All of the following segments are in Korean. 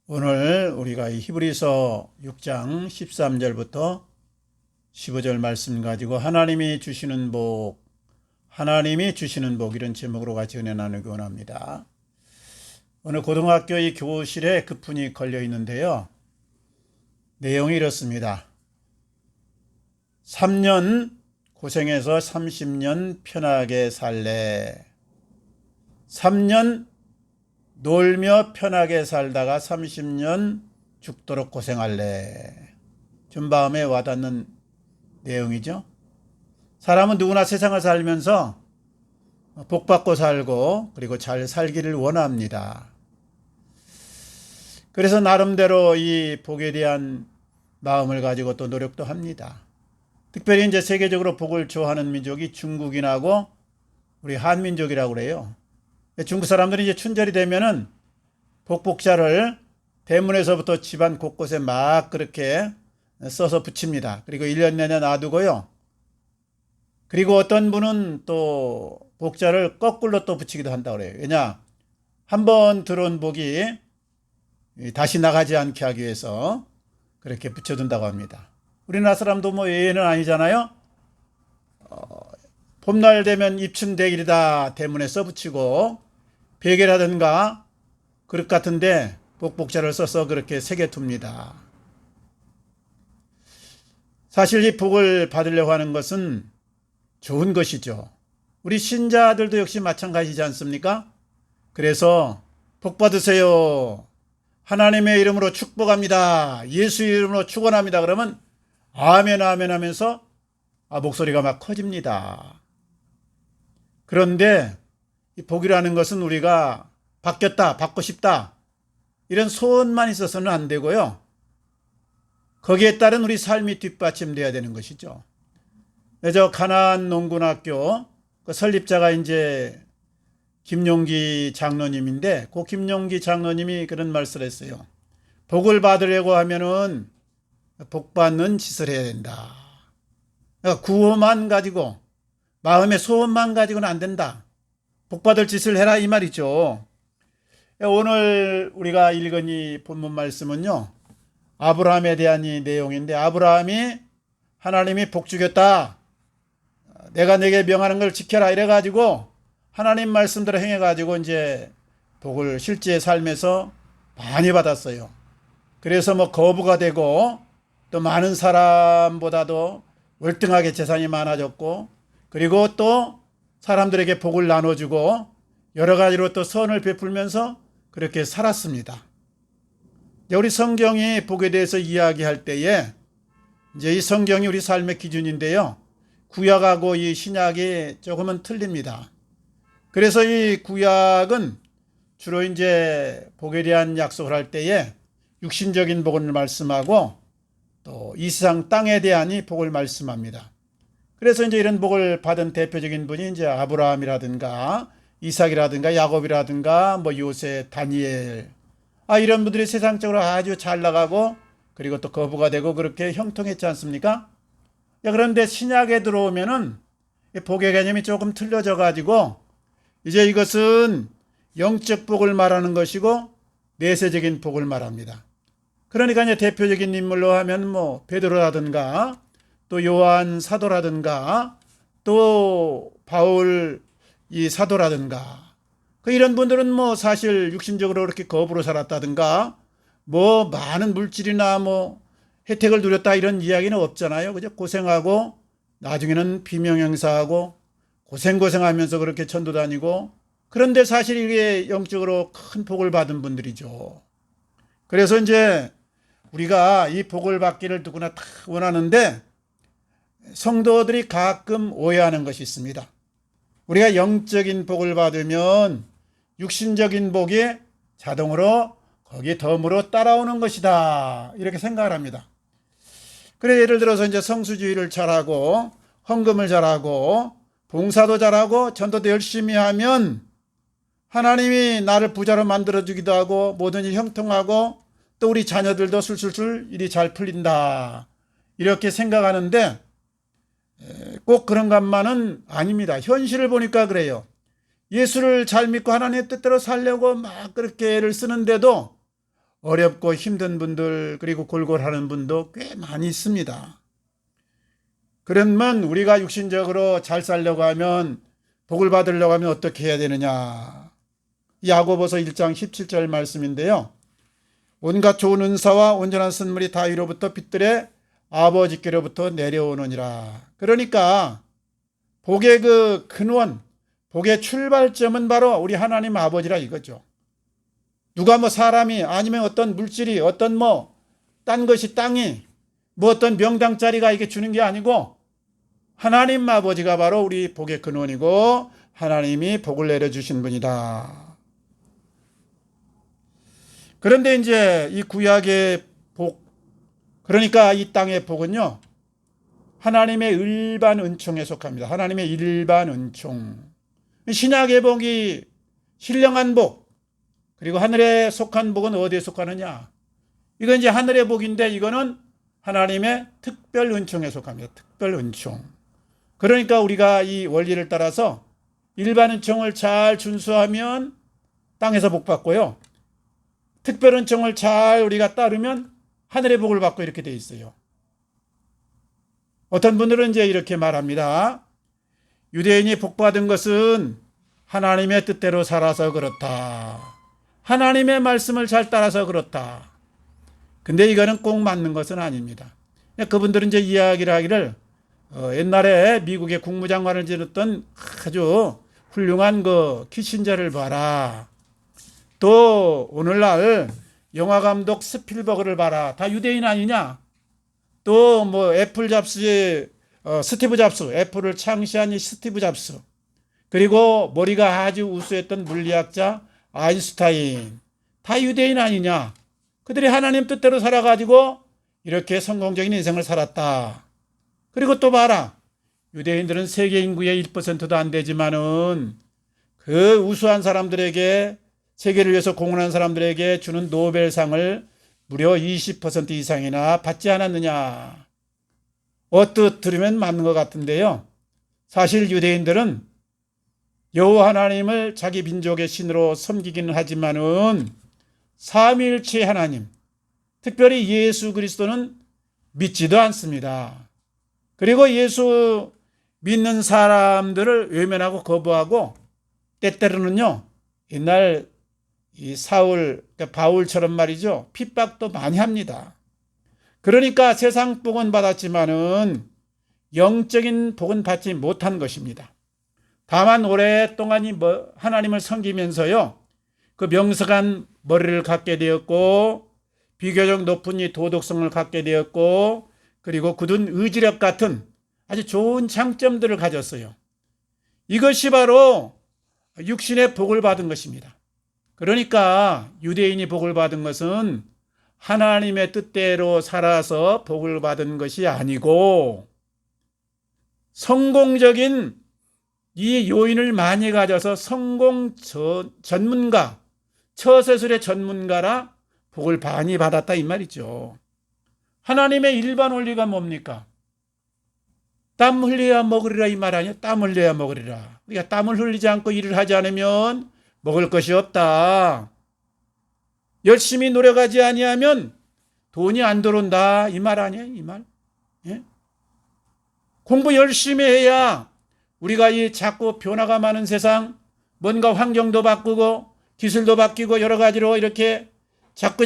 오늘 우리가 이 히브리서 6장 13절부터 15절 말씀 가지고 하나님이 주시는 복 이런 제목으로 같이 은혜 나누기 원합니다. 오늘 고등학교 이 교실에 급훈이 걸려 있는데요. 내용이 이렇습니다. 3년 고생해서 30년 편하게 살래. 3년 놀며 편하게 살다가 30년 죽도록 고생할래. 좀 마음에 와닿는 내용이죠. 사람은 누구나 세상을 살면서 복받고 살고 그리고 잘 살기를 원합니다. 그래서 나름대로 이 복에 대한 마음을 가지고 또 노력도 합니다. 특별히 이제 세계적으로 복을 좋아하는 민족이 중국인하고 우리 한민족이라고 그래요. 중국 사람들이 이제 춘절이 되면은 복복자를 대문에서부터 집안 곳곳에 막 그렇게 써서 붙입니다. 그리고 1년 내내 놔두고요. 그리고 어떤 분은 또 복자를 거꾸로 또 붙이기도 한다고 그래요. 왜냐? 한번 들어온 복이 다시 나가지 않게 하기 위해서 그렇게 붙여둔다고 합니다. 우리나라 사람도 뭐 예외는 아니잖아요. 봄날 되면 입춘대길이다 대문에 써붙이고 베개라든가 그릇 같은데 복복자를 써서 그렇게 새겨둡니다. 사실 이 복을 받으려고 하는 것은 좋은 것이죠. 우리 신자들도 역시 마찬가지지 않습니까? 그래서 복 받으세요. 하나님의 이름으로 축복합니다. 예수의 이름으로 축원합니다. 그러면 아멘 아멘 하면서 목소리가 막 커집니다. 그런데 이 복이라는 것은 우리가 바뀌었다, 받고 싶다 이런 소원만 있어서는 안 되고요. 거기에 따른 우리 삶이 뒷받침돼야 되는 것이죠. 저 가나안 농군학교 그 설립자가 이제 김용기 장로님인데 그 김용기 장로님이 그런 말씀을 했어요. 복을 받으려고 하면은 복 받는 짓을 해야 된다. 그러니까 구호만 가지고 마음의 소원만 가지고는 안 된다. 복받을 짓을 해라 이 말이죠. 오늘 우리가 읽은 이 본문 말씀은요. 아브라함에 대한 이 내용인데 아브라함이 하나님이 복 주겠다. 내가 내게 명하는 걸 지켜라 이래가지고 하나님 말씀대로 행해가지고 이제 복을 실제 삶에서 많이 받았어요. 그래서 뭐 거부가 되고 또 많은 사람보다도 월등하게 재산이 많아졌고 그리고 또 사람들에게 복을 나눠주고 여러 가지로 또 선을 베풀면서 그렇게 살았습니다. 우리 성경이 복에 대해서 이야기할 때에 이제 이 성경이 우리 삶의 기준인데요. 구약하고 이 신약이 조금은 틀립니다. 그래서 이 구약은 주로 이제 복에 대한 약속을 할 때에 육신적인 복을 말씀하고 또 이 세상 땅에 대한 이 복을 말씀합니다. 그래서 이제 이런 복을 받은 대표적인 분이 이제 아브라함이라든가 이삭이라든가 야곱이라든가 뭐 요셉, 다니엘 이런 분들이 세상적으로 아주 잘 나가고 그리고 또 거부가 되고 그렇게 형통했지 않습니까? 그런데 신약에 들어오면은 복의 개념이 조금 틀려져 가지고 이제 이것은 영적 복을 말하는 것이고 내세적인 복을 말합니다. 그러니까 이제 대표적인 인물로 하면 뭐 베드로라든가 또 요한 사도라든가 또 바울 이 사도라든가 이런 분들은 뭐 사실 육신적으로 그렇게 거부로 살았다든가 뭐 많은 물질이나 뭐 혜택을 누렸다 이런 이야기는 없잖아요. 그죠? 고생하고 나중에는 비명행사하고 고생하면서 그렇게 전도 다니고 그런데 사실 이게 영적으로 큰 복을 받은 분들이죠. 그래서 이제 우리가 이 복을 받기를 누구나 다 원하는데 성도들이 가끔 오해하는 것이 있습니다. 우리가 영적인 복을 받으면 육신적인 복이 자동으로 거기에 덤으로 따라오는 것이다. 이렇게 생각을 합니다. 그래 예를 들어서 이제 성수주의를 잘하고 헌금을 잘하고 봉사도 잘하고 전도도 열심히 하면 하나님이 나를 부자로 만들어주기도 하고 뭐든지 형통하고 또 우리 자녀들도 술술술 일이 잘 풀린다. 이렇게 생각하는데 꼭 그런 것만은 아닙니다. 현실을 보니까 그래요. 예수를 잘 믿고 하나님의 뜻대로 살려고 막 그렇게 애를 쓰는데도 어렵고 힘든 분들 그리고 골골하는 분도 꽤 많이 있습니다. 그러면 우리가 육신적으로 잘 살려고 하면 복을 받으려고 하면 어떻게 해야 되느냐. 야고보서 1장 17절 말씀인데요. 온갖 좋은 은사와 온전한 선물이 다 위로부터 빛들의 아버지께로부터 내려오느니라. 그러니까 복의 그 근원, 복의 출발점은 바로 우리 하나님 아버지라 이거죠. 누가 뭐 사람이 아니면 어떤 물질이 어떤 뭐 딴 것이 땅이 뭐 어떤 명당 자리가 이게 주는 게 아니고 하나님 아버지가 바로 우리 복의 근원이고 하나님이 복을 내려주신 분이다. 그런데 이제 이 구약의 복, 그러니까 이 땅의 복은요, 하나님의 일반 은총에 속합니다. 하나님의 일반 은총. 신약의 복이 신령한 복, 그리고 하늘에 속한 복은 어디에 속하느냐? 이건 이제 하늘의 복인데 이거는 하나님의 특별 은총에 속합니다. 특별 은총. 그러니까 우리가 이 원리를 따라서 일반 은총을 잘 준수하면 땅에서 복 받고요. 특별 은총을 잘 우리가 따르면 하늘의 복을 받고 이렇게 돼 있어요. 어떤 분들은 이제 이렇게 말합니다. 유대인이 복 받은 것은 하나님의 뜻대로 살아서 그렇다. 하나님의 말씀을 잘 따라서 그렇다. 근데 이거는 꼭 맞는 것은 아닙니다. 그분들은 이제 이야기를 하기를 옛날에 미국의 국무장관을 지냈던 아주 훌륭한 그 키신저를 봐라. 또 오늘날 영화감독 스필버그를 봐라. 다 유대인 아니냐? 또 뭐 애플 잡스의 스티브 잡스, 애플을 창시한 이 스티브 잡스. 그리고 머리가 아주 우수했던 물리학자 아인슈타인. 다 유대인 아니냐? 그들이 하나님 뜻대로 살아가지고 이렇게 성공적인 인생을 살았다. 그리고 또 봐라. 유대인들은 세계 인구의 1%도 안 되지만은 그 우수한 사람들에게 세계를 위해서 공헌한 사람들에게 주는 노벨상을 무려 20% 이상이나 받지 않았느냐. 언뜻 들으면 맞는 것 같은데요. 사실 유대인들은 여호와 하나님을 자기 민족의 신으로 섬기기는 하지만은 삼위일체 하나님, 특별히 예수 그리스도는 믿지도 않습니다. 그리고 예수 믿는 사람들을 외면하고 거부하고 때때로는요, 옛날 이 사울, 그러니까 바울처럼 말이죠, 핍박도 많이 합니다. 그러니까 세상 복은 받았지만은 영적인 복은 받지 못한 것입니다. 다만 오랫동안 하나님을 섬기면서요, 그 명석한 머리를 갖게 되었고, 비교적 높은 이 도덕성을 갖게 되었고, 그리고 굳은 의지력 같은 아주 좋은 장점들을 가졌어요. 이것이 바로 육신의 복을 받은 것입니다. 그러니까 유대인이 복을 받은 것은 하나님의 뜻대로 살아서 복을 받은 것이 아니고 성공적인 이 요인을 많이 가져서 성공 전문가, 처세술의 전문가라 복을 많이 받았다 이 말이죠. 하나님의 일반 원리가 뭡니까? 땀 흘려야 먹으리라 이 말 아니에요? 땀 흘려야 먹으리라. 우리가 땀을 흘리지 않고 일을 하지 않으면 먹을 것이 없다. 열심히 노력하지 아니하면 돈이 안 들어온다 이 말 아니에요? 이 말? 예? 공부 열심히 해야 우리가 이 자꾸 변화가 많은 세상, 뭔가 환경도 바꾸고 기술도 바뀌고 여러 가지로 이렇게 자꾸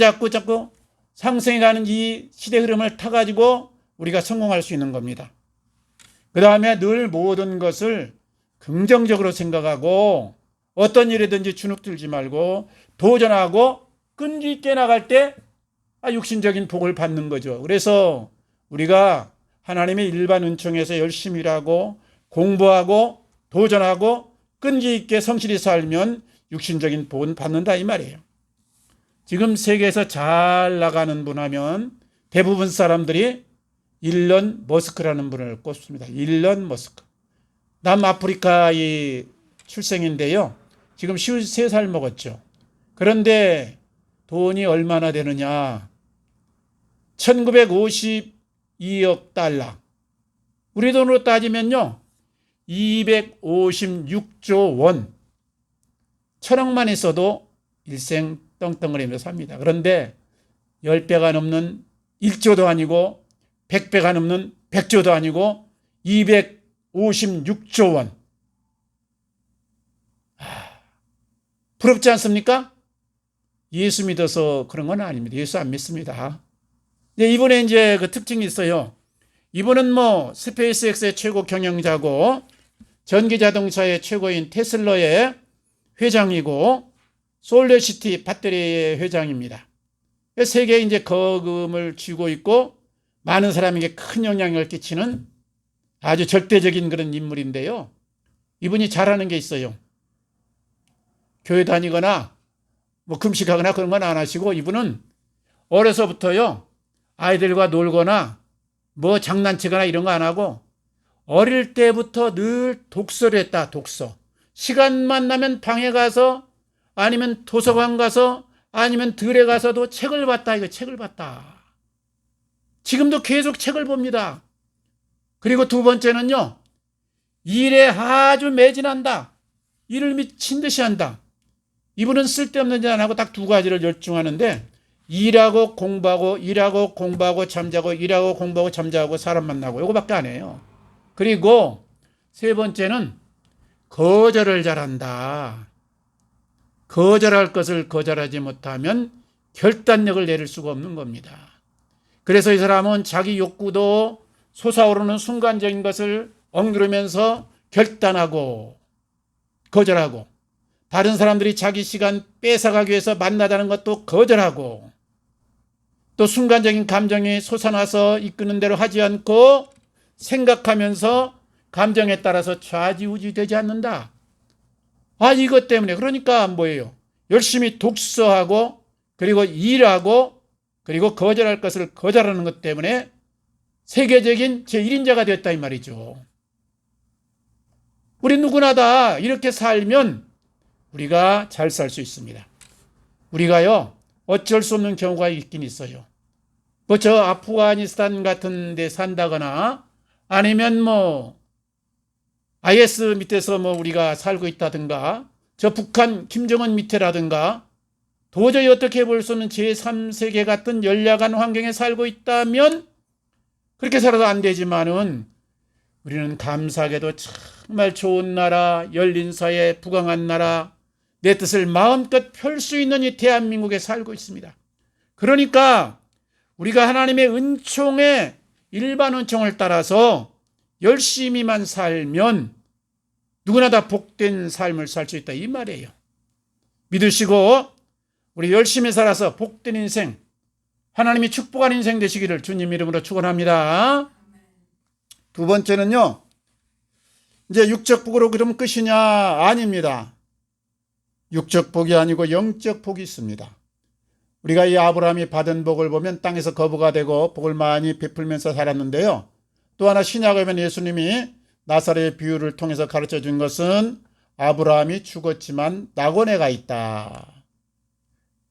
상승해가는 이 시대 흐름을 타가지고 우리가 성공할 수 있는 겁니다. 그 다음에 늘 모든 것을 긍정적으로 생각하고 어떤 일이든지 주눅들지 말고 도전하고 끈기 있게 나갈 때 육신적인 복을 받는 거죠. 그래서 우리가 하나님의 일반 은총에서 열심히 일하고 공부하고 도전하고 끈기 있게 성실히 살면 육신적인 복은 받는다 이 말이에요. 지금 세계에서 잘 나가는 분 하면 대부분 사람들이 일론 머스크라는 분을 꼽습니다. 일론 머스크. 남아프리카의 출생인데요. 지금 53살 먹었죠. 그런데 돈이 얼마나 되느냐. 1952억 달러. 우리 돈으로 따지면요. 256조 원. 1,000억만 있어도 일생 떵떵거리며 삽니다. 그런데 10배가 넘는 1조도 아니고 100배가 넘는 100조도 아니고 256조 원. 부럽지 않습니까? 예수 믿어서 그런 건 아닙니다. 예수 안 믿습니다. 이번에 이제 그 특징이 있어요. 이분은 스페이스X의 최고 경영자고 전기 자동차의 최고인 테슬라의 회장이고 솔레시티 배터리의 회장입니다. 세계에 이제 거금을 쥐고 있고 많은 사람에게 큰 영향을 끼치는 아주 절대적인 그런 인물인데요. 이분이 잘하는 게 있어요. 교회 다니거나 금식하거나 그런 건 안 하시고 이분은 어려서부터요. 아이들과 놀거나 장난치거나 이런 거 안 하고 어릴 때부터 늘 독서를 했다. 독서. 시간만 나면 방에 가서 아니면 도서관 가서 아니면 들에 가서도 책을 봤다. 이거 책을 봤다. 지금도 계속 책을 봅니다. 그리고 두 번째는요. 일에 아주 매진한다. 일을 미친 듯이 한다. 이분은 쓸데없는 일 안 하고 딱 두 가지를 열중하는데 일하고 공부하고 일하고 공부하고 잠자고 일하고 공부하고 잠자고 사람 만나고 이거밖에 안 해요. 그리고 세 번째는 거절을 잘한다. 거절할 것을 거절하지 못하면 결단력을 내릴 수가 없는 겁니다. 그래서 이 사람은 자기 욕구도 솟아오르는 순간적인 것을 억누르면서 결단하고 거절하고 다른 사람들이 자기 시간 뺏어가기 위해서 만나자는 것도 거절하고 또 순간적인 감정이 솟아나서 이끄는 대로 하지 않고 생각하면서 감정에 따라서 좌지우지 되지 않는다. 이것 때문에 그러니까 뭐예요? 열심히 독서하고 그리고 일하고 그리고 거절할 것을 거절하는 것 때문에 세계적인 제1인자가 됐다 이 말이죠. 우리 누구나 다 이렇게 살면 우리가 잘 살 수 있습니다. 우리가요 어쩔 수 없는 경우가 있긴 있어요. 저 아프가니스탄 같은 데 산다거나 아니면 IS 밑에서 우리가 살고 있다든가 저 북한 김정은 밑에라든가 도저히 어떻게 볼 수 없는 제3세계 같은 연약한 환경에 살고 있다면 그렇게 살아도 안 되지만은 우리는 감사하게도 정말 좋은 나라, 열린 사회, 부강한 나라, 내 뜻을 마음껏 펼 수 있는 이 대한민국에 살고 있습니다. 그러니까 우리가 하나님의 은총에 일반 은총을 따라서 열심히만 살면 누구나 다 복된 삶을 살 수 있다 이 말이에요. 믿으시고 우리 열심히 살아서 복된 인생, 하나님이 축복한 인생 되시기를 주님 이름으로 축원합니다. 두 번째는요. 이제 육적 복으로 그럼 끝이냐? 아닙니다. 육적 복이 아니고 영적 복이 있습니다. 우리가 이 아브라함이 받은 복을 보면 땅에서 거부가 되고 복을 많이 베풀면서 살았는데요. 또 하나 신약에 보면 예수님이 나사렛의 비유를 통해서 가르쳐 준 것은 아브라함이 죽었지만 낙원에 있다.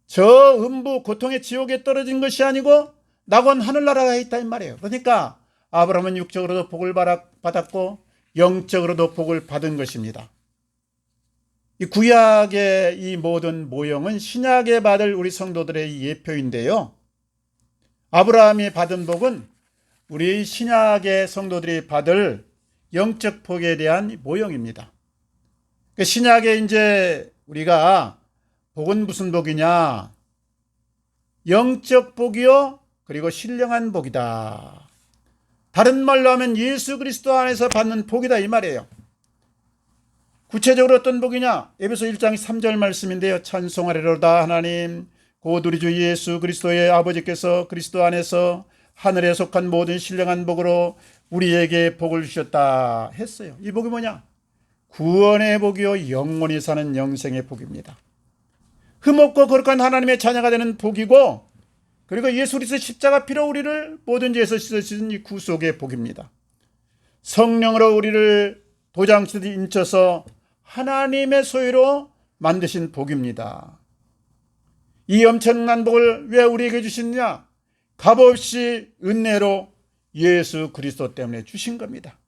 저 음부 고통의 지옥에 떨어진 것이 아니고 낙원 하늘나라에 있다 이 말이에요. 그러니까 아브라함은 육적으로도 복을 받았고 영적으로도 복을 받은 것입니다. 이 구약의 이 모든 모형은 신약에 받을 우리 성도들의 예표인데요. 아브라함이 받은 복은 우리 신약의 성도들이 받을 영적 복에 대한 모형입니다. 신약에 이제 우리가 복은 무슨 복이냐? 영적 복이요. 그리고 신령한 복이다. 다른 말로 하면 예수 그리스도 안에서 받는 복이다 이 말이에요. 구체적으로 어떤 복이냐? 에베소 1장 3절 말씀인데요. 찬송하리로다 하나님 곧 우리 주 예수 그리스도의 아버지께서 그리스도 안에서 하늘에 속한 모든 신령한 복으로 우리에게 복을 주셨다 했어요. 이 복이 뭐냐? 구원의 복이요 영원히 사는 영생의 복입니다. 흠없고 거룩한 하나님의 자녀가 되는 복이고 그리고 예수 그리스도의 십자가 피로 우리를 모든 죄에서 씻으신 이 구속의 복입니다. 성령으로 우리를 도장치듯 인쳐서 하나님의 소유로 만드신 복입니다. 이 엄청난 복을 왜 우리에게 주시느냐? 값없이 은혜로 예수 그리스도 때문에 주신 겁니다.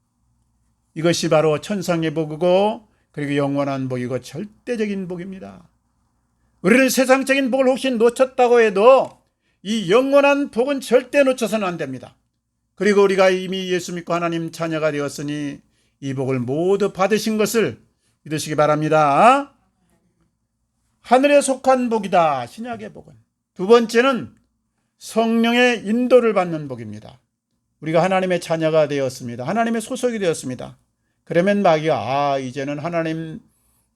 이것이 바로 천상의 복이고 그리고 영원한 복이고 절대적인 복입니다. 우리는 세상적인 복을 혹시 놓쳤다고 해도 이 영원한 복은 절대 놓쳐서는 안 됩니다. 그리고 우리가 이미 예수 믿고 하나님 자녀가 되었으니 이 복을 모두 받으신 것을 믿으시기 바랍니다. 하늘에 속한 복이다. 신약의 복은. 두 번째는 성령의 인도를 받는 복입니다. 우리가 하나님의 자녀가 되었습니다. 하나님의 소속이 되었습니다. 그러면 마귀가 이제는 하나님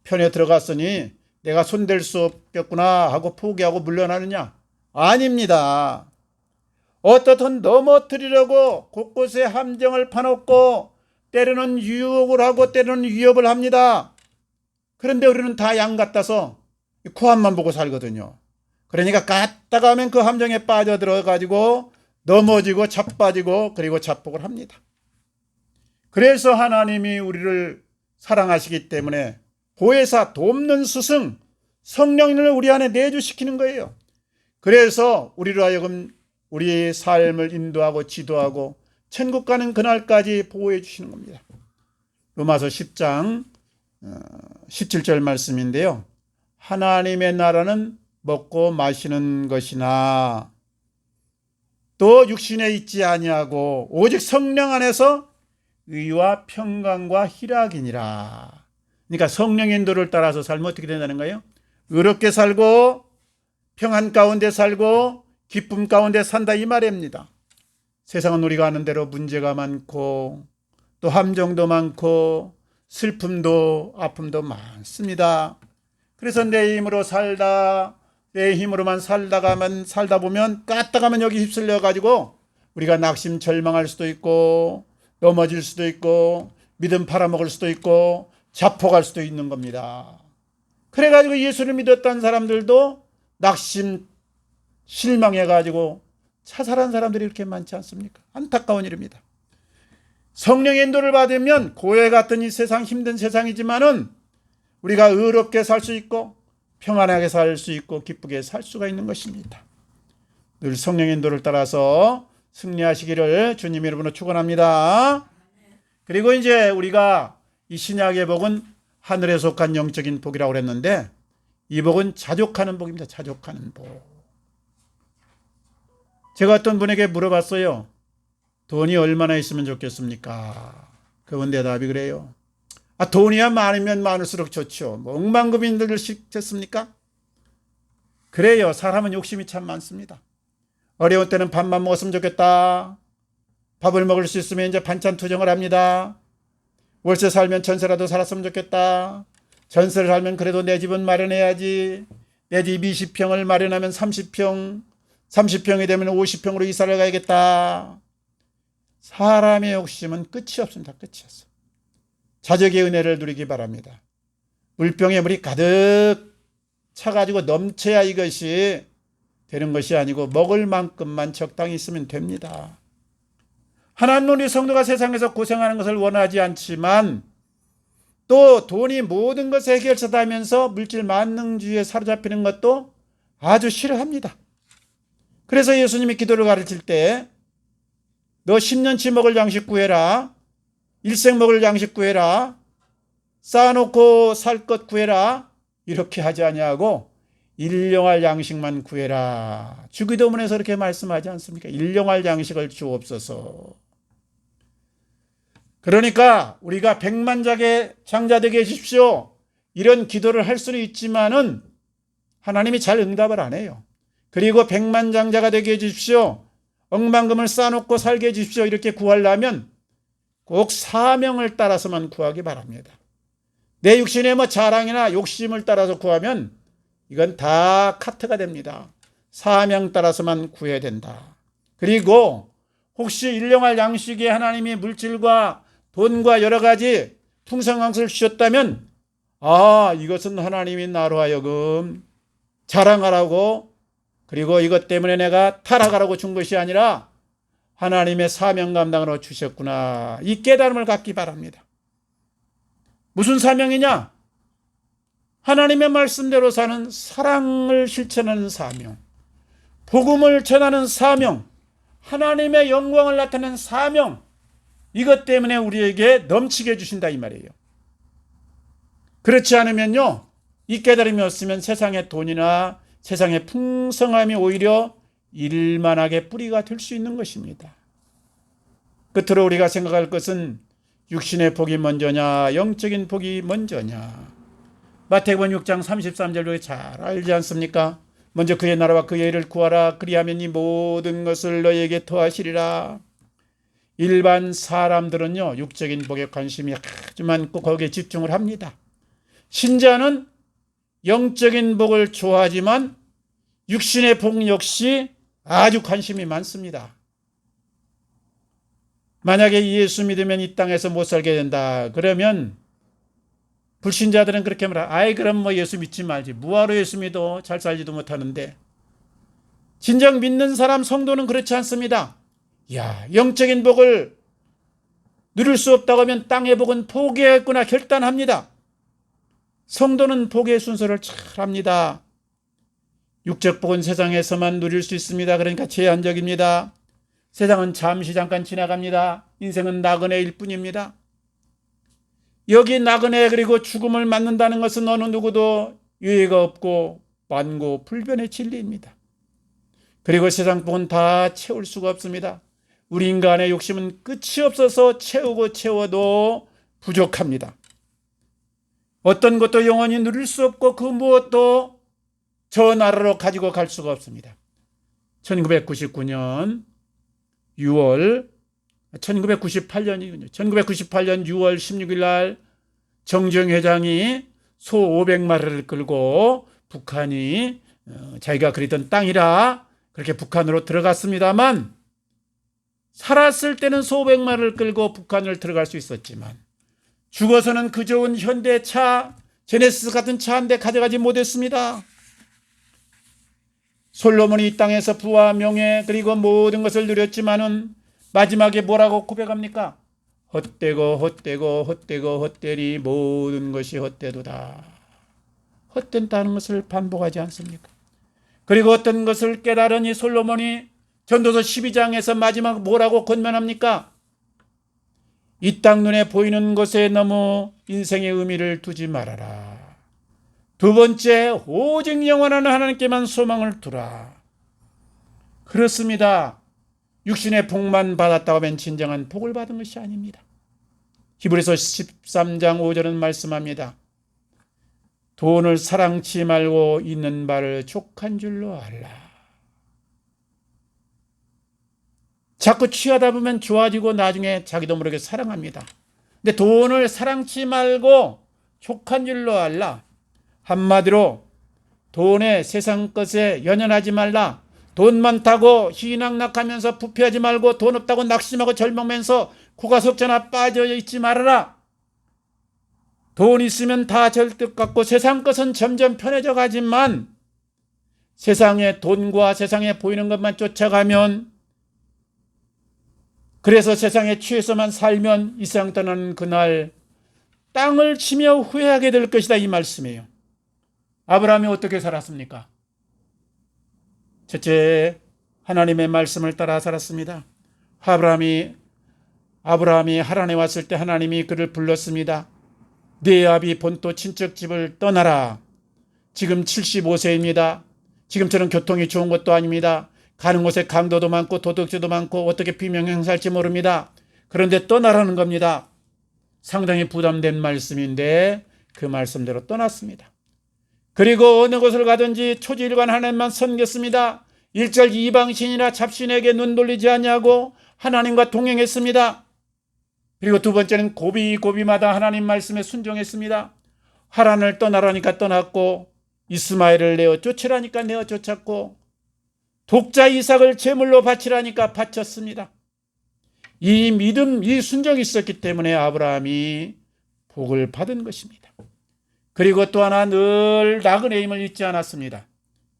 편에 들어갔으니 내가 손댈 수 없겠구나 하고 포기하고 물러나느냐? 아닙니다. 어떻든 넘어뜨리려고 곳곳에 함정을 파놓고 때로는 유혹을 하고 때로는 위협을 합니다. 그런데 우리는 다 양 같아서 코앞만 보고 살거든요. 그러니까 갔다가 하면 그 함정에 빠져들어가지고 넘어지고 자빠지고 그리고 자폭을 합니다. 그래서 하나님이 우리를 사랑하시기 때문에 보혜사, 돕는 스승, 성령님을 우리 안에 내주시키는 거예요. 그래서 우리로 하여금 우리의 삶을 인도하고 지도하고 천국 가는 그날까지 보호해 주시는 겁니다. 로마서 10장 17절 말씀인데요. 하나님의 나라는 먹고 마시는 것이나 또 육신에 있지 아니하고 오직 성령 안에서 의와 평강과 희락이니라. 그러니까 성령의 인도를 따라서 살면 어떻게 된다는 거예요? 의롭게 살고 평안 가운데 살고 기쁨 가운데 산다 이 말입니다. 세상은 우리가 아는 대로 문제가 많고 또 함정도 많고 슬픔도 아픔도 많습니다. 그래서 내 힘으로 살다 내 힘으로만 살다 보면 까딱하면 여기 휩쓸려 가지고 우리가 낙심 절망할 수도 있고 넘어질 수도 있고 믿음 팔아먹을 수도 있고 자폭할 수도 있는 겁니다. 그래가지고 예수를 믿었던 사람들도 낙심 실망해가지고 자살한 사람들이 이렇게 많지 않습니까? 안타까운 일입니다. 성령의 인도를 받으면 고해 같은 이 세상 힘든 세상이지만은 우리가 의롭게 살 수 있고 평안하게 살 수 있고 기쁘게 살 수가 있는 것입니다. 늘 성령의 인도를 따라서 승리하시기를 주님 이름으로 축원합니다. 그리고 이제 우리가 이 신약의 복은 하늘에 속한 영적인 복이라고 그랬는데 이 복은 자족하는 복입니다. 자족하는 복. 제가 어떤 분에게 물어봤어요. 돈이 얼마나 있으면 좋겠습니까? 그분 대답이 그래요. 돈이야 많으면 많을수록 좋죠. 뭐 억만금인들 시켰습니까? 그래요. 사람은 욕심이 참 많습니다. 어려운 때는 밥만 먹었으면 좋겠다. 밥을 먹을 수 있으면 이제 반찬 투정을 합니다. 월세 살면 전세라도 살았으면 좋겠다. 전세를 살면 그래도 내 집은 마련해야지. 내 집 20평을 마련하면 30평, 30평이 되면 50평으로 이사를 가야겠다. 사람의 욕심은 끝이 없습니다. 끝이 없어. 자적의 은혜를 누리기 바랍니다. 물병에 물이 가득 차가지고 넘쳐야 이것이 되는 것이 아니고 먹을 만큼만 적당히 있으면 됩니다. 하나님 우리 성도가 세상에서 고생하는 것을 원하지 않지만 또 돈이 모든 것의 해결사다면서 물질 만능주의에 사로잡히는 것도 아주 싫어합니다. 그래서 예수님이 기도를 가르칠 때 너 10년치 먹을 양식 구해라. 일생 먹을 양식 구해라. 쌓아놓고 살 것 구해라. 이렇게 하지 아니하고 일용할 양식만 구해라. 주기도문에서 이렇게 말씀하지 않습니까? 일용할 양식을 주옵소서. 그러니까 우리가 백만장의 장자 되게 해주십시오. 이런 기도를 할 수는 있지만은 하나님이 잘 응답을 안 해요. 그리고 백만장자가 되게 해주십시오. 억만금을 쌓아놓고 살게 해주십시오. 이렇게 구하려면 꼭 사명을 따라서만 구하기 바랍니다. 내 육신의 자랑이나 욕심을 따라서 구하면 이건 다 카트가 됩니다. 사명 따라서만 구해야 된다. 그리고 혹시 일용할 양식에 하나님이 물질과 돈과 여러 가지 풍성함을 주셨다면 이것은 하나님이 나로 하여금 자랑하라고 그리고 이것 때문에 내가 타락하라고 준 것이 아니라 하나님의 사명 감당으로 주셨구나. 이 깨달음을 갖기 바랍니다. 무슨 사명이냐? 하나님의 말씀대로 사는 사랑을 실천하는 사명, 복음을 전하는 사명, 하나님의 영광을 나타내는 사명, 이것 때문에 우리에게 넘치게 해주신다 이 말이에요. 그렇지 않으면요, 이 깨달음이 없으면 세상의 돈이나 세상의 풍성함이 오히려 일만하게 뿌리가 될 수 있는 것입니다. 끝으로 우리가 생각할 것은 육신의 복이 먼저냐 영적인 복이 먼저냐. 마태복음 6장 33절로 잘 알지 않습니까? 먼저 그의 나라와 그의 의를 구하라. 그리하면 이 모든 것을 너희에게 더하시리라. 일반 사람들은요, 육적인 복에 관심이 아주 많고 거기에 집중을 합니다. 신자는 영적인 복을 좋아하지만 육신의 복 역시 아주 관심이 많습니다. 만약에 예수 믿으면 이 땅에서 못 살게 된다. 그러면 불신자들은 그렇게 말해요. 아이 그럼 뭐 예수 믿지 말지. 뭐하러 예수 믿어? 잘 살지도 못하는데. 진정 믿는 사람 성도는 그렇지 않습니다. 야, 영적인 복을 누릴 수 없다고 하면 땅의 복은 포기했구나 결단합니다. 성도는 복의 순서를 잘 합니다. 육적 복은 세상에서만 누릴 수 있습니다. 그러니까 제한적입니다. 세상은 잠시 잠깐 지나갑니다. 인생은 나그네일 뿐입니다. 여기 나그네 그리고 죽음을 맞는다는 것은 어느 누구도 유예가 없고 만고 불변의 진리입니다. 그리고 세상 복은 다 채울 수가 없습니다. 우리 인간의 욕심은 끝이 없어서 채우고 채워도 부족합니다. 어떤 것도 영원히 누릴 수 없고 그 무엇도 저 나라로 가지고 갈 수가 없습니다. 1998년 6월 6월 16일 날 정주영 회장이 소 500마리를 끌고 북한이 자기가 그리던 땅이라 그렇게 북한으로 들어갔습니다만 살았을 때는 소 500마리를 끌고 북한을 들어갈 수 있었지만 죽어서는 그 좋은 현대차 제네시스 같은 차 한 대 가져가지 못했습니다. 솔로몬이 이 땅에서 부와 명예 그리고 모든 것을 누렸지만은 마지막에 뭐라고 고백합니까? 헛되고 헛되고 헛되고 헛되리 모든 것이 헛되도다. 헛된다는 것을 반복하지 않습니까? 그리고 어떤 것을 깨달으니 솔로몬이 전도서 12장에서 마지막 뭐라고 권면합니까? 이 땅 눈에 보이는 것에 너무 인생의 의미를 두지 말아라. 두 번째, 오직 영원한 하나님께만 소망을 두라. 그렇습니다. 육신의 복만 받았다고 하면 진정한 복을 받은 것이 아닙니다. 히브리서 13장 5절은 말씀합니다. 돈을 사랑치 말고 있는 바를 족한 줄로 알라. 자꾸 취하다 보면 좋아지고 나중에 자기도 모르게 사랑합니다. 근데 돈을 사랑치 말고 족한 줄로 알라. 한마디로 돈에 세상 것에 연연하지 말라. 돈 많다고 희낙낙하면서 부패하지 말고 돈 없다고 낙심하고 절망하면서 고가석전화 빠져 있지 말아라. 돈 있으면 다 절득 같고 세상 것은 점점 편해져 가지만 세상의 돈과 세상에 보이는 것만 쫓아가면 그래서 세상에 취해서만 살면 이 세상 떠나는 그날 땅을 치며 후회하게 될 것이다 이 말씀이에요. 아브라함이 어떻게 살았습니까? 첫째, 하나님의 말씀을 따라 살았습니다. 아브라함이 하란에 왔을 때 하나님이 그를 불렀습니다. 네 아비 본토 친척집을 떠나라. 지금 75세입니다. 지금처럼 교통이 좋은 것도 아닙니다. 가는 곳에 강도도 많고 도둑질도 많고 어떻게 비명 행사할지 모릅니다. 그런데 떠나라는 겁니다. 상당히 부담된 말씀인데 그 말씀대로 떠났습니다. 그리고 어느 곳을 가든지 초지일관 하나님만 섬겼습니다. 1절 이방신이나 잡신에게 눈 돌리지 않냐고 하나님과 동행했습니다. 그리고 두 번째는 고비고비마다 하나님 말씀에 순종했습니다. 하란을 떠나라니까 떠났고 이스마엘을 내어 쫓으라니까 내어 쫓았고 독자 이삭을 제물로 바치라니까 바쳤습니다. 이 믿음, 이 순종이 있었기 때문에 아브라함이 복을 받은 것입니다. 그리고 또 하나 늘 나그네임을 잊지 않았습니다.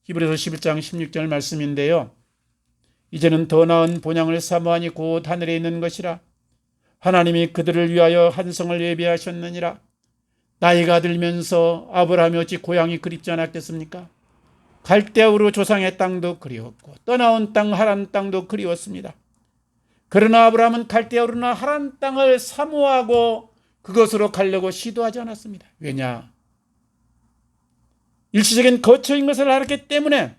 히브리서 11장 16절 말씀인데요. 이제는 더 나은 본향을 사모하니 곧 하늘에 있는 것이라. 하나님이 그들을 위하여 한 성을 예비하셨느니라. 나이가 들면서 아브라함이 어찌 고향이 그립지 않았겠습니까? 갈대아우르 조상의 땅도 그리웠고 떠나온 땅 하란 땅도 그리웠습니다. 그러나 아브라함은 갈대아우르나 하란 땅을 사모하고 그것으로 가려고 시도하지 않았습니다. 왜냐? 일시적인 거처인 것을 알았기 때문에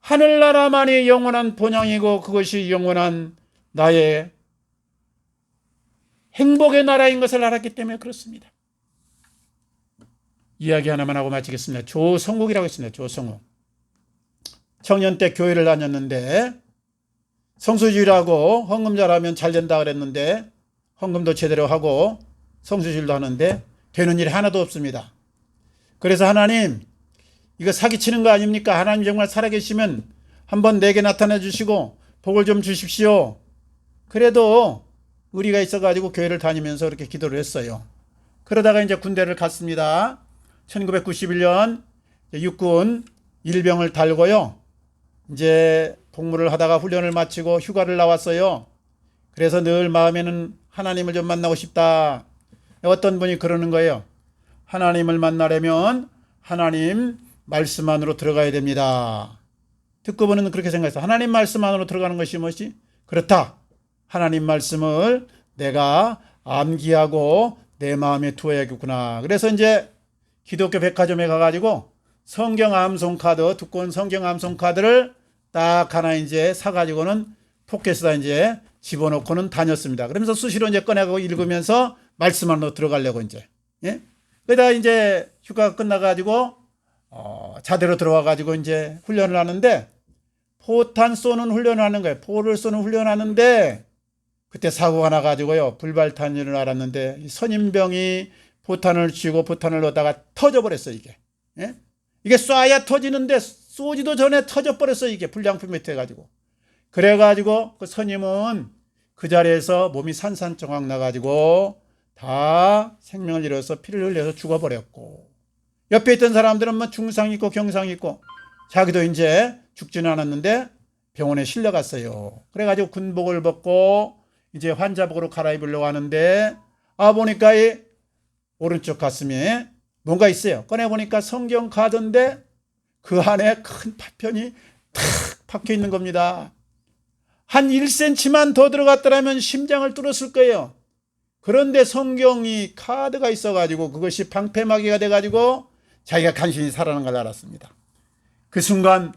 하늘나라만이 영원한 본향이고 그것이 영원한 나의 행복의 나라인 것을 알았기 때문에 그렇습니다. 이야기 하나만 하고 마치겠습니다. 조성욱이라고 있습니다. 조성욱. 청년 때 교회를 다녔는데 성수주의라고 헌금 잘하면 잘 된다 그랬는데 헌금도 제대로 하고 성수주의도 하는데 되는 일이 하나도 없습니다. 그래서 하나님, 이거 사기치는 거 아닙니까? 하나님 정말 살아계시면 한번 내게 나타나 주시고 복을 좀 주십시오. 그래도 의리가 있어가지고 교회를 다니면서 그렇게 기도를 했어요. 그러다가 이제 군대를 갔습니다. 1991년 육군 일병을 달고요. 이제 복무를 하다가 훈련을 마치고 휴가를 나왔어요. 그래서 늘 마음에는 하나님을 좀 만나고 싶다. 어떤 분이 그러는 거예요. 하나님을 만나려면 하나님 말씀 안으로 들어가야 됩니다. 듣고 보는 그렇게 생각했어요. 하나님 말씀 안으로 들어가는 것이 무엇이? 그렇다. 하나님 말씀을 내가 암기하고 내 마음에 두어야겠구나. 그래서 이제 기독교 백화점에 가가지고 성경 암송 카드, 두꺼운 성경 암송 카드를 딱 하나 이제 사가지고는 포켓에다 이제 집어넣고는 다녔습니다. 그러면서 수시로 이제 꺼내고 읽으면서 말씀 안으로 들어가려고 이제. 예? 그러다 이제 휴가가 끝나가지고, 자대로 들어와가지고 이제 훈련을 하는데, 포탄 쏘는 훈련을 하는 거예요. 포를 쏘는 훈련을 하는데, 그때 사고가 나가지고요. 불발탄 일을 알았는데, 선임병이 포탄을 쥐고 포탄을 넣다가 터져버렸어요, 이게. 예? 이게 쏴야 터지는데, 쏘지도 전에 터져버렸어요, 이게. 불량품이 돼가지고. 그래가지고, 그 선임은 그 자리에서 몸이 산산조각 나가지고, 다 생명을 잃어서 피를 흘려서 죽어버렸고, 옆에 있던 사람들은 뭐 중상 있고 경상 있고, 자기도 이제 죽지는 않았는데 병원에 실려갔어요. 그래가지고 군복을 벗고 이제 환자복으로 갈아입으려고 하는데, 보니까 이 오른쪽 가슴에 뭔가 있어요. 꺼내보니까 성경 카드인데 그 안에 큰 파편이 탁 박혀 있는 겁니다. 한 1cm만 더 들어갔더라면 심장을 뚫었을 거예요. 그런데 성경이 카드가 있어가지고 그것이 방패막이가 돼가지고 자기가 간신히 살아난 걸 알았습니다. 그 순간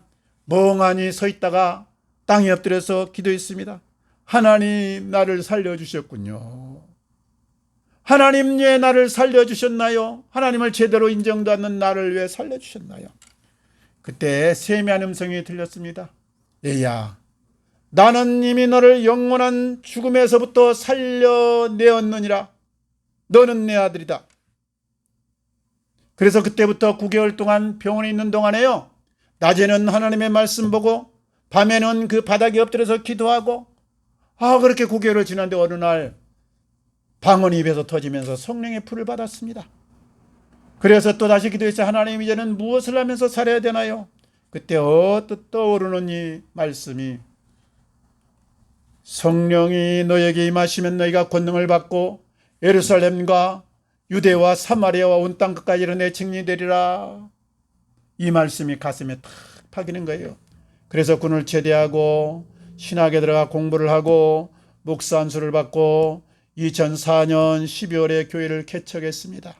멍하니 서 있다가 땅에 엎드려서 기도했습니다. 하나님, 나를 살려주셨군요. 하나님, 왜 나를 살려주셨나요? 하나님을 제대로 인정도 않는 나를 왜 살려주셨나요? 그때 세미한 음성이 들렸습니다. 얘야, 나는 이미 너를 영원한 죽음에서부터 살려내었느니라. 너는 내 아들이다. 그래서 그때부터 9개월 동안 병원에 있는 동안에요, 낮에는 하나님의 말씀 보고 밤에는 그 바닥에 엎드려서 기도하고, 그렇게 9개월을 지났는데 어느 날 방언이 입에서 터지면서 성령의 불을 받았습니다. 그래서 또 다시 기도했어요. 하나님, 이제는 무엇을 하면서 살아야 되나요? 그때 떠오르는 이 말씀이, 성령이 너에게 임하시면 너희가 권능을 받고 예루살렘과 유대와 사마리아와 온 땅 끝까지 이르러 내 증인이 되리라. 이 말씀이 가슴에 탁 박이는 거예요. 그래서 군을 제대하고 신학에 들어가 공부를 하고 목사 안수를 받고 2004년 12월에 교회를 개척했습니다.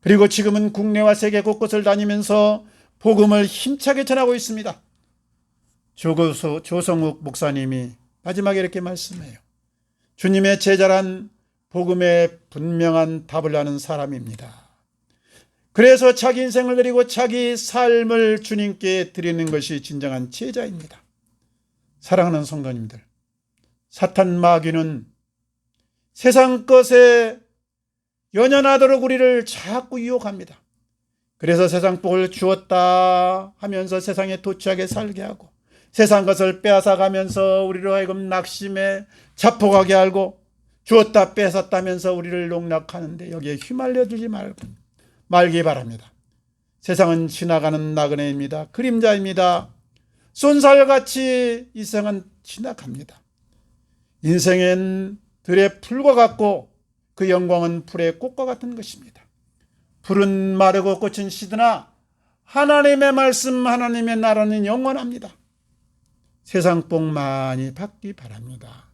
그리고 지금은 국내와 세계 곳곳을 다니면서 복음을 힘차게 전하고 있습니다. 조성욱 목사님이 마지막에 이렇게 말씀해요. 주님의 제자란 복음에 분명한 답을 하는 사람입니다. 그래서 자기 인생을 드리고 자기 삶을 주님께 드리는 것이 진정한 제자입니다. 사랑하는 성도님들, 사탄 마귀는 세상 것에 연연하도록 우리를 자꾸 유혹합니다. 그래서 세상 복을 주었다 하면서 세상에 도취하게 살게 하고, 세상 것을 빼앗아가면서 우리로 하여금 낙심에 자폭하게 하고, 주었다 뺏었다면서 우리를 농락하는데 여기에 휘말려들지 말기 바랍니다. 세상은 지나가는 나그네입니다. 그림자입니다. 쏜살같이 이 세상은 지나갑니다. 인생은 들의 풀과 같고 그 영광은 불의 꽃과 같은 것입니다. 풀은 마르고 꽃은 시드나 하나님의 말씀, 하나님의 나라는 영원합니다. 세상 복 많이 받기 바랍니다.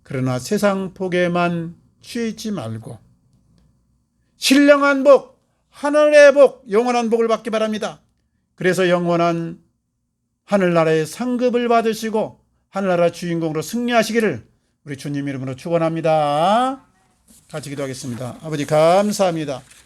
그러나 세상 복에만 취하지 말고 신령한 복, 하늘의 복, 영원한 복을 받기 바랍니다. 그래서 영원한 하늘나라의 상급을 받으시고 하늘나라 주인공으로 승리하시기를 우리 주님 이름으로 축원합니다. 같이 기도하겠습니다. 아버지 감사합니다.